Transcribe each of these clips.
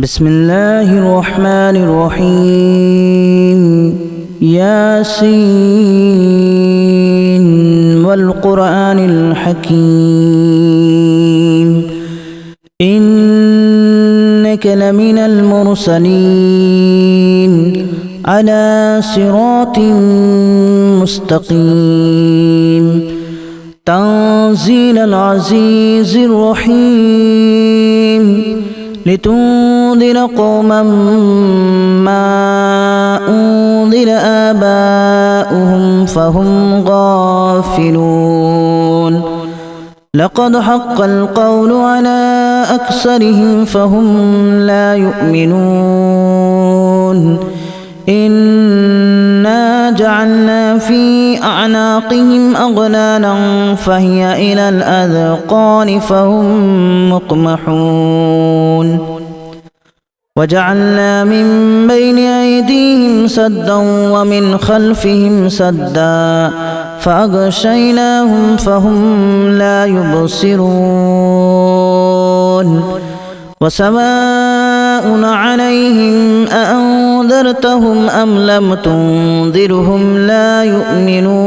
بسم الله الرحمن الرحيم ياسين والقرآن الحكيم إنك لمن المرسلين على صراط مستقيم تنزيل العزيز الرحيم لتنذر قوما ما أنذر آباؤهم فهم غافلون لقد حق القول على أكثرهم فهم لا يؤمنون إنا جعلنا في أعناقهم أغلالا فهي إلى الأذقان فهم مقمحون وجعلنا من بين أيديهم سدا ومن خلفهم سدا فأغشيناهم فهم لا يبصرون وسواء عليهم أأنذرتهم أم لم تنذرهم لا يؤمنون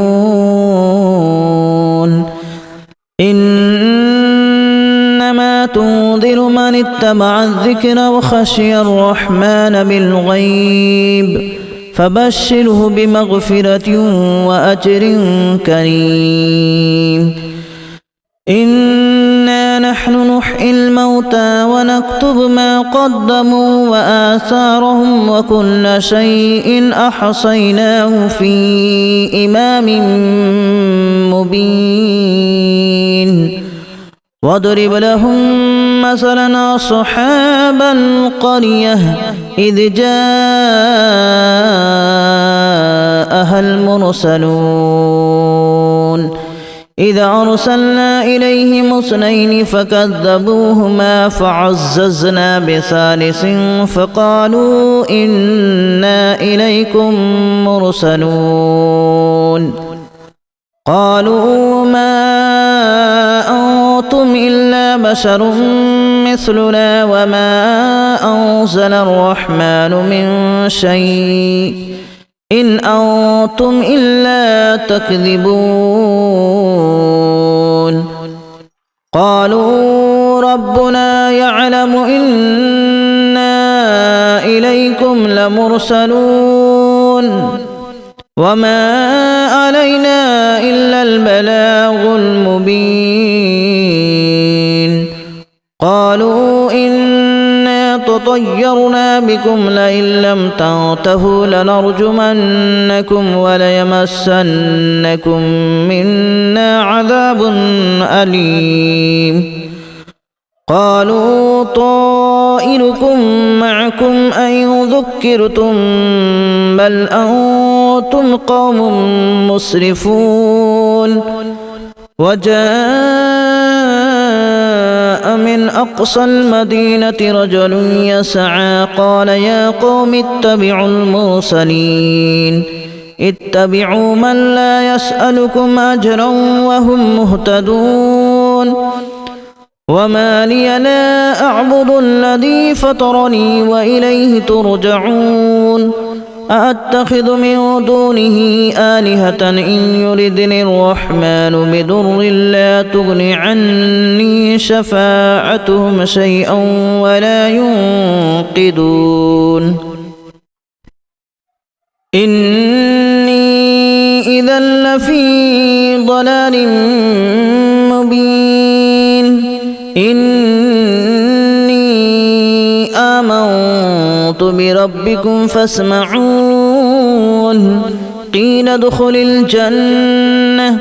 إنما تنذر من اتبع الذكر وخشي الرحمن بالغيب فبشره بمغفرة وأجر كريم إنا نحن نحيي الموتى ونكتب ما قدموا وآثارهم وكل شيء أحصيناه في إمام مبين واضرب لهم مثلا أصحاب القرية إذ جاءها المرسلون إذا أرسلنا إليهم اثنين فكذبوهما فعززنا بثالث فقالوا إنا إليكم مرسلون قالوا ما أنتم إلا بشر مثلنا وما أنزل الرحمن من شيء إن أنتم إلا تكذبون قالوا ربنا يعلم إنا إليكم لمرسلون وما علينا إلا البلاغ المبين قالوا إنا تطيرنا بكم لئن لم تنتهوا لنرجمنكم وليمسنكم منا عذاب أليم قالوا طائركم معكم أن ذكرتم بل أنتم قوم مسرفون وجاء من أقصى المدينة رجل يسعى قال يا قوم اتبعوا المرسلين اتبعوا من لا يسألكم أجرا وهم مهتدون وما لي لا أعبد الذي فطرني وإليه ترجعون أأتخذ من دونه آلهة إن يردني الرحمن بضر لا تغن عني شفاعتهم شيئا ولا ينقذون إني إذا لفي ضلال مبين إني آمنت بربكم فاسمعون قيل ادخل الجنة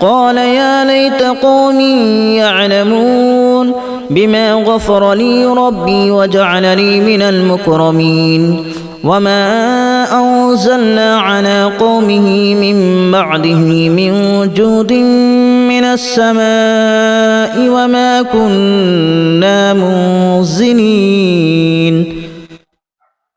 قال يا ليت قومي يعلمون بما غفر لي ربي وجعلني من المكرمين وما أنزلنا على قومه من بعده من جود من السماء وما كنا منزلين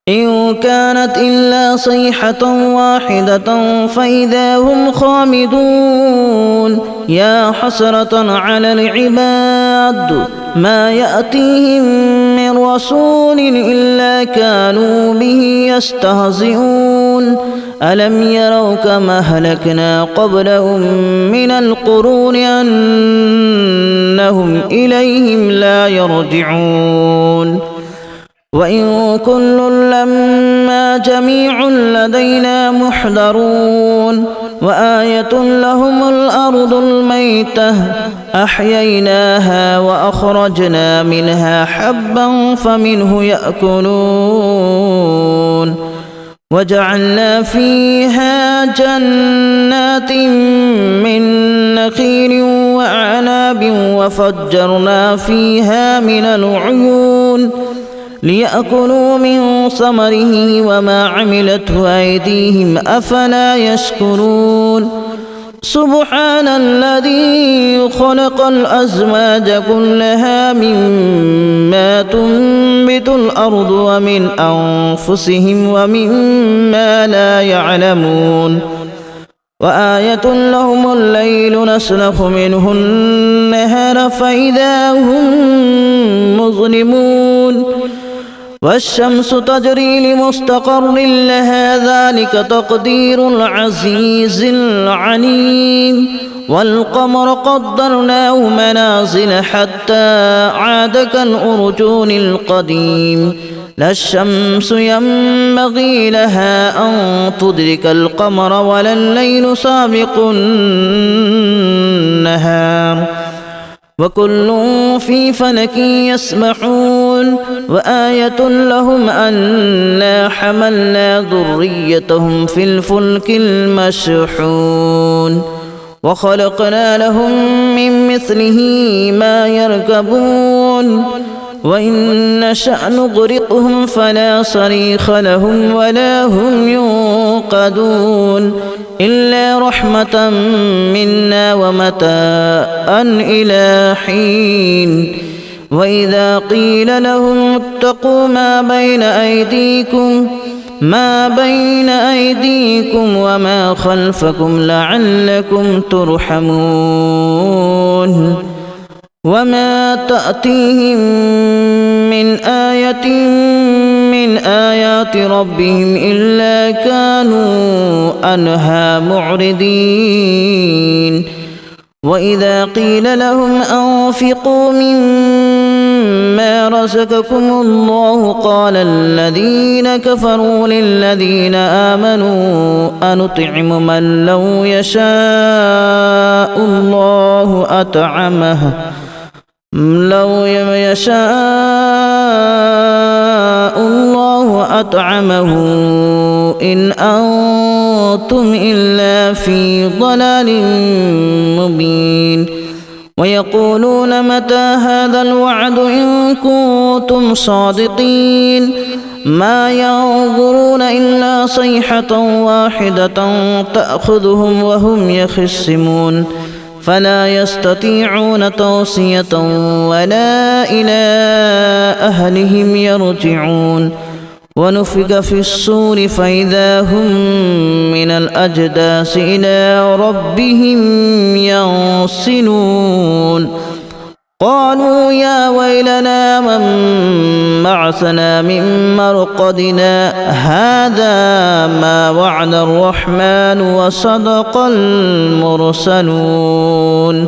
إن كانت إلا صيحة واحدة فإذا هم خامدون يا حسرة على العباد ما يأتيهم من رسول إلا كانوا به يستهزئون ألم يروا كما أهلكنا قبلهم من القرون أنهم إليهم لا يرجعون وإن كل لما جميع لدينا محضرون وآية لهم الأرض الميتة أحييناها وأخرجنا منها حبا فمنه يأكلون وجعلنا فيها جنات من نخيل وأعناب وفجرنا فيها من العيون ليأكلوا من ثمره وما عملته أيديهم أفلا يشكرون سبحان الذي خلق الأزواج كلها مما تنبت الأرض ومن أنفسهم ومما لا يعلمون وآية لهم الليل نسلخ منه النهار فإذا هم مظلمون والشمس تجري لمستقر لها ذلك تقدير العزيز العليم والقمر قدرناه منازل حتى عاد كالأرجون القديم لا الشمس ينبغي لها أن تدرك القمر ولا الليل سابق النهار وكل في فلك يسبحون وآية لهم أنا حملنا ذريتهم في الفلك المشحون وخلقنا لهم من مثله ما يركبون وإن نشأ نغرقهم فلا صريخ لهم ولا هم ينقذون إلا رحمة منا ومتاعا إلى حين وإذا قيل لهم اتقوا ما بين أيديكم وما خلفكم لعلكم ترحمون وما تأتيهم من آية من آيات ربهم إلا كانوا عنها معرضين وإذا قيل لهم أنفقوا مما رزقكم الله قال الذين كفروا للذين آمنوا أنطعم من لو يشاء الله أطعمه إن أنتم إلا في ضلال مبين ويقولون متى هذا الوعد إن كنتم صادقين ما ينظرون إلا صيحة واحدة تأخذهم وهم يخصمون فلا يستطيعون توصية ولا إلى أهلهم يرجعون ونفخ في الصور فإذا هم من الأجداث إلى ربهم ينسلون قالوا يا ويلنا من بعثنا من مرقدنا هذا ما وعد الرحمن وصدق المرسلون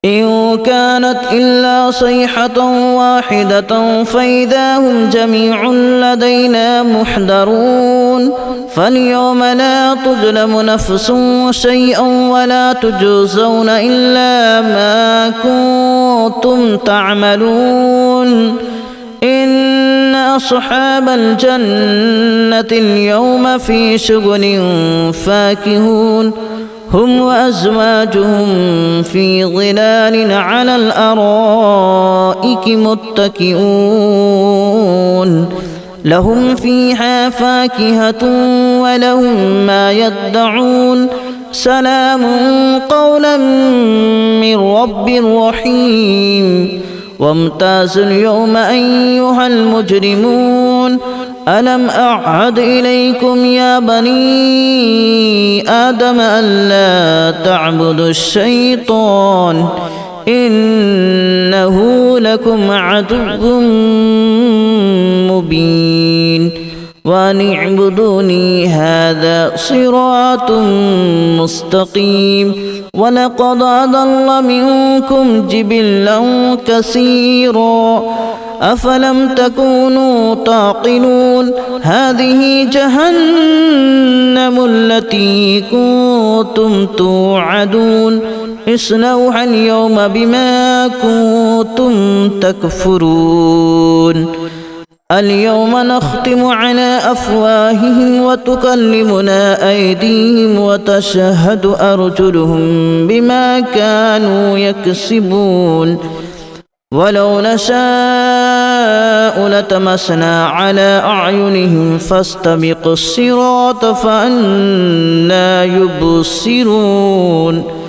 إن كانت إلا صيحة واحدة فإذا هم جميع لدينا محضرون فاليوم لا تظلم نفس شيئا ولا تجزون إلا ما كنتم تعملون إن أصحاب الجنة اليوم في شغل فاكهون هم وأزواجهم في ظلال على الأرائك متكئون لهم فيها فاكهة ولهم ما يدعون سلام قولا من رب رحيم وامتازوا اليوم أيها المجرمون ألم أعهد إليكم يا بني آدم ألا تعبدوا الشيطان إنه لكم عدو مبين وأن اعبدوني هذا صراط مستقيم ولقد أضل منكم جبلا كثيرا أفلم تكونوا تعقلون هذه جهنم التي كنتم توعدون اصلوها اليوم بما كنتم تكفرون اليوم نختم على أفواههم وتكلمنا أيديهم وتشهد أرجلهم بما كانوا يكسبون ولو نشاء لتمسنا على أعينهم فاستبقوا الصراط فأنى يبصرون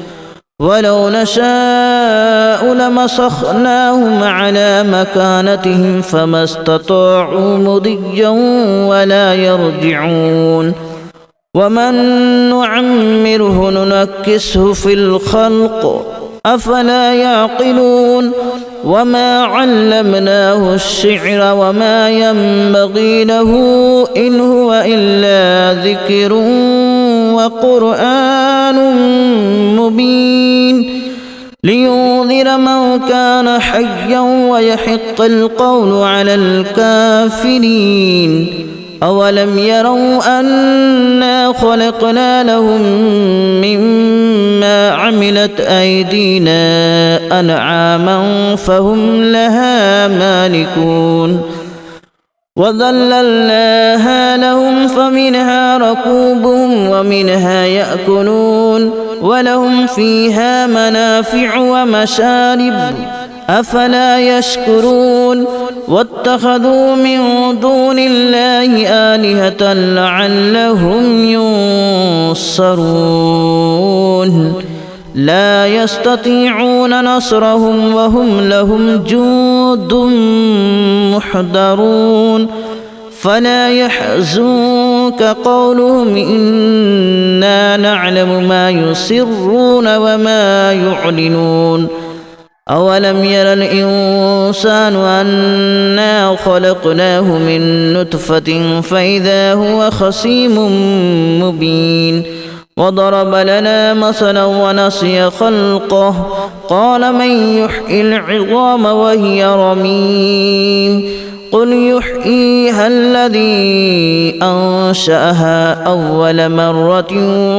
ولو نشاء لمسخناهم على مكانتهم فما استطاعوا مضيا ولا يرجعون ومن نعمره ننكسه في الخلق أفلا يعقلون وما علمناه الشعر وما ينبغي له إن هو إلا ذكر وقرآن مبين لينذر من كان حيا ويحق القول على الكافرين أولم يروا أنا خلقنا لهم مما عملت أيدينا أنعاما فهم لها مالكون وذللناها لهم فمنها ركوبهم ومنها يأكلون ولهم فيها منافع ومشارب أفلا يشكرون واتخذوا من دون الله آلهة لعلهم ينصرون لا يستطيعون نصرهم وهم لهم جند محضرون فلا يحزنك قولهم إنا نعلم ما يسرون وما يعلنون أولم ير الإنسان أنا خلقناه من نطفة فإذا هو خصيم مبين وضرب لنا مثلا ونسي خلقه قال من يحيي العظام وهي رميم قل يحييها الذي أنشأها أول مرة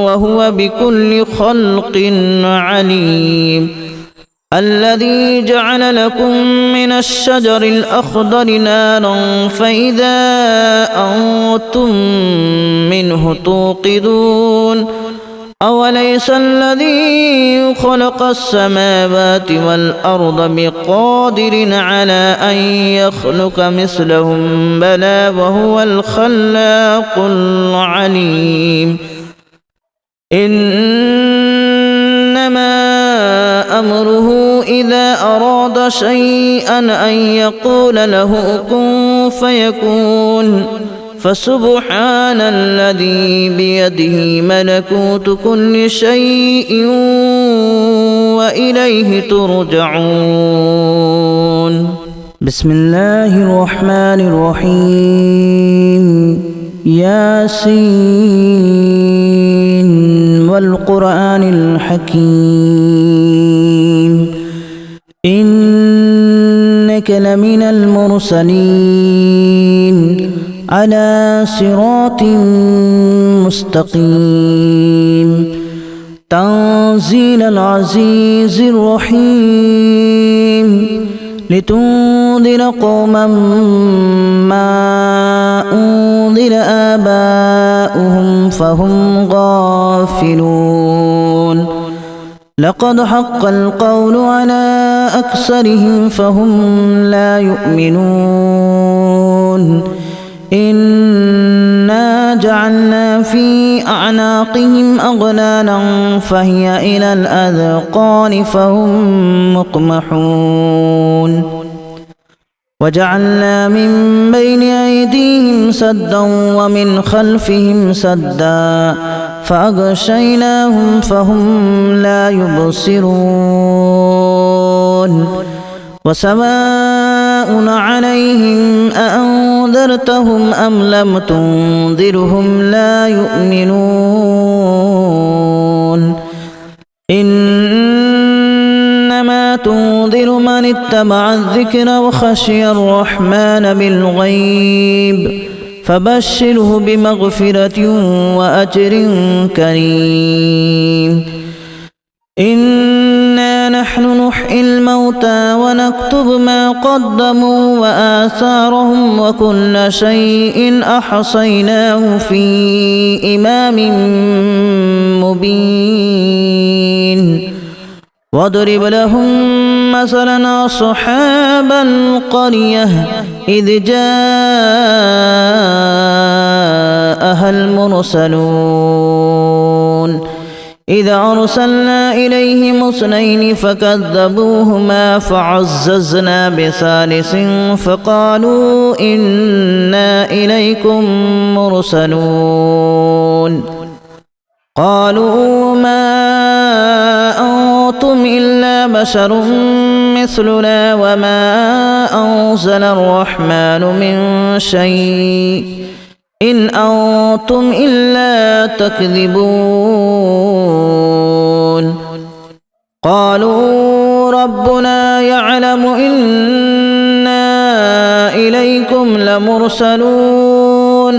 وهو بكل خلق عليم الذي جعل لكم من الشجر الأخضر نارا فإذا أنتم منه توقدون أوليس الذي خلق السماوات والأرض بقادر على أن يخلق مثلهم بلى وهو الخلاق العليم إنما أمره إذا أراد شيئا أن يقول له كن فيكون فسبحان الذي بيده ملكوت كل شيء وإليه ترجعون بسم الله الرحمن الرحيم ياسين والقرآن الحكيم إنك لمن المرسلين على صراط مستقيم تنزيل العزيز الرحيم لتنذر قوما ما أنذر آباؤهم فهم غافلون لقد حق القول على أكثرهم فهم لا يؤمنون إنا جعلنا في أعناقهم أغلالا فهي إلى الأذقان فهم مقمحون وجعلنا من بين أيديهم سدا ومن خلفهم سدا فأغشيناهم فهم لا يبصرون وسواء عليهم أأنذرتهم أم لم تنذرهم لا يؤمنون إنما تنذر من اتبع الذكر وخشي الرحمن بالغيب فبشره بمغفرة وأجر كريم إنا نحن نحيي الموتى ونكتب ما قدموا وآثارهم وكل شيء أحصيناه في إمام مبين واضرب لهم مثلا أصحاب القرية إذ جاءها المرسلون إذا أرسلنا إليهم اثنين فكذبوهما فعززنا بثالث فقالوا إنا إليكم مرسلون قالوا ما أنتم إلا بشر مثلنا وما أنزل الرحمن من شيء إن أنتم إلا تكذبون قالوا ربنا يعلم إنا إليكم لمرسلون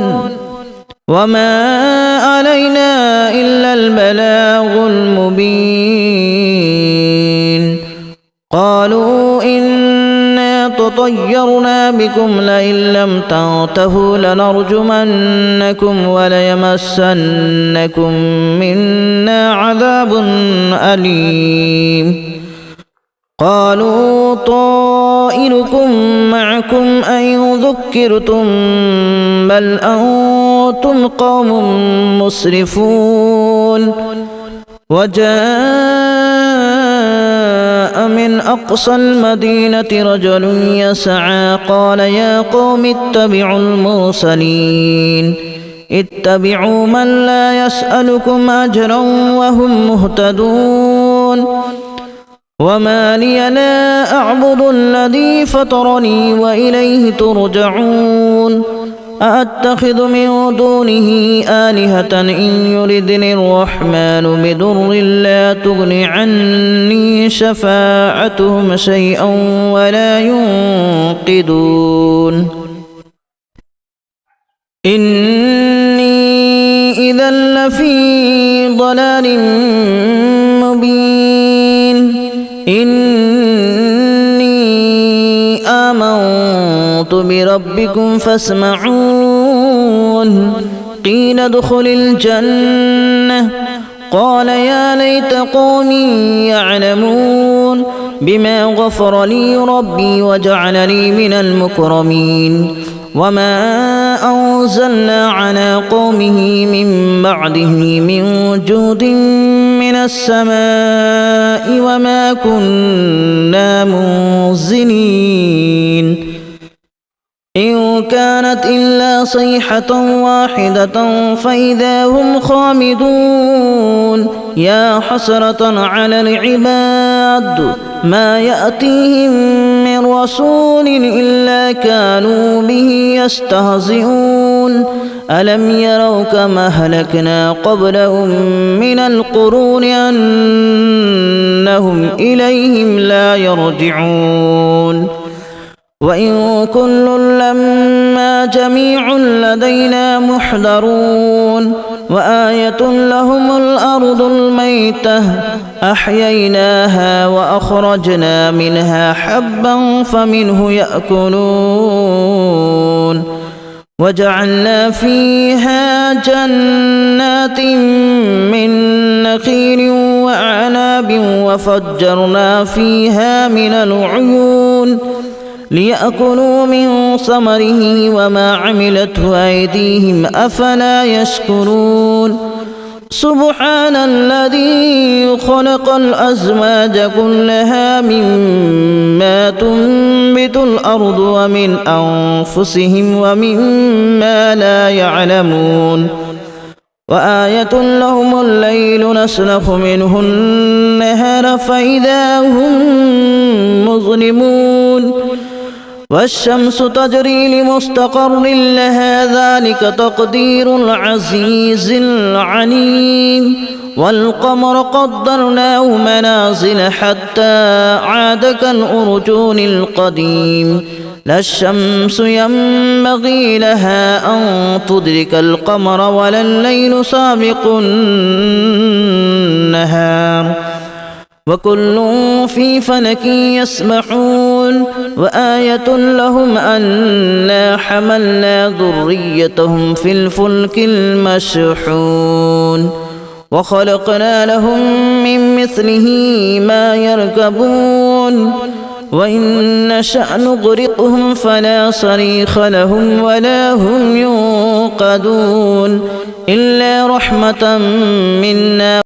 وما علينا إلا البلاغ المبين قالوا إنا تطيرنا بكم لئن لم تنتهوا لنرجمنكم وليمسنكم منا عذاب أليم قالوا طائركم معكم أن ذكرتم بل أنتم قوم مسرفون وجاء من أقصى المدينة رجل يسعى قال يا قوم اتبعوا المرسلين اتبعوا من لا يسألكم أجرا وهم مهتدون وما لي لا أعبد الذي فطرني وإليه ترجعون أأتخذ من دونه آلهة إن يردني الرحمن بضر لا تغن عني شفاعتهم شيئا ولا ينقذون إني إذا لفي ضلال مبين إني آمنت بربكم فاسمعون قيل ادخل الجنة قال يا ليت قومي يعلمون بما غفر لي ربي وجعلني من المكرمين وما أنزلنا على قومه من بعده من جود من السماء وما كنا منزلين إن كانت إلا صيحة واحدة فإذا هم خامدون يا حسرة على العباد ما يأتيهم من رسول إلا كانوا به يستهزئون ألم يروا كما أهلكنا قبلهم من القرون أنهم إليهم لا يرجعون وإن كل لما جميع لدينا محضرون وآية لهم الأرض الميتة أحييناها وأخرجنا منها حبا فمنه يأكلون وجعلنا فيها جنات من نخيل وأعناب وفجرنا فيها من العيون ليأكلوا من ثمره وما عملته أيديهم أفلا يشكرون سبحان الذي خلق الأزواج كلها مما تنبت الأرض ومن أنفسهم ومما لا يعلمون وآية لهم الليل نسلخ منه النهار فإذا هم مظلمون والشمس تجري لمستقر لها ذلك تقدير العزيز العليم والقمر قدرناه منازل حتى عاد كالأرجون القديم لا الشمس ينبغي لها أن تدرك القمر ولا الليل سابق النهار وكل في فلك يسبحون وآية لهم أنا حملنا ذريتهم في الفلك المشحون وخلقنا لهم من مثله ما يركبون وإن نشأ نغرقهم فلا صريخ لهم ولا هم ينقذون إلا رحمة منا